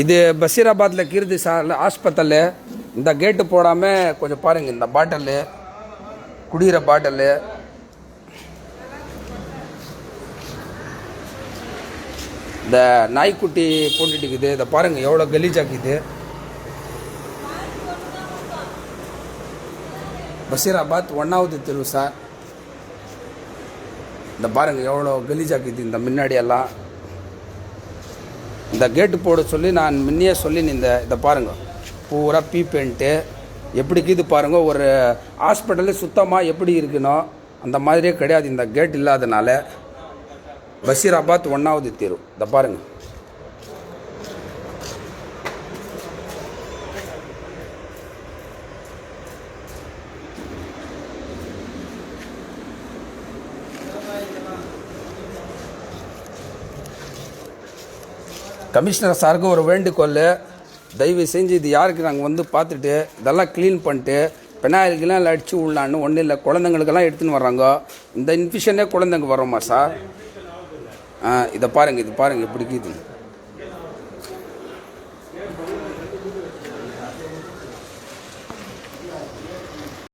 இது பஷீராபாத்தில் கீர்த்தி ஹாஸ்பிட்டலு. இந்த கேட்டு போடாமல் கொஞ்சம் பாருங்கள். இந்த பாட்டிலு, குடிக்கிற பாட்டிலு, இந்த நாய்க்குட்டி போட்டுட்டு இருக்குது. இதை பாருங்கள் எவ்வளோ கலீஜாக்குது. பஷீராபாத் 1வது தெரு சார். இந்த பாருங்கள் எவ்வளோ கலீஜாக்குது இந்த முன்னாடியெல்லாம். இந்த கேட்டு போட சொல்லி நான் முன்னையே சொல்லி இதை பாருங்கள் பூரா பீ பெயிண்ட்டு எப்படி கீது பாருங்கள். ஒரு ஹாஸ்பிட்டலு சுத்தமாக எப்படி இருக்கணும் அந்த மாதிரியே கிடையாது இந்த கேட் இல்லாதனால. பஷீராபாத் 1வது தெரு. இதை பாருங்கள். கமிஷனர் சாருக்கு ஒரு வேண்டுகோள், தயவு செஞ்சு இது யாருக்கு நாங்கள் வந்து பார்த்துட்டு இதெல்லாம் க்ளீன் பண்ணிட்டு பெனாயிலுக்கெல்லாம் அடித்து விடலான்னு ஒன்றும் இல்லை. குழந்தைங்களுக்கெல்லாம் எடுத்துன்னு வர்றாங்க. இந்த இன்ஃபெக்ஷனே குழந்தைங்க வரோமா சார்? இதை பாருங்கள், இது பாருங்கள் எப்படி இருக்குது.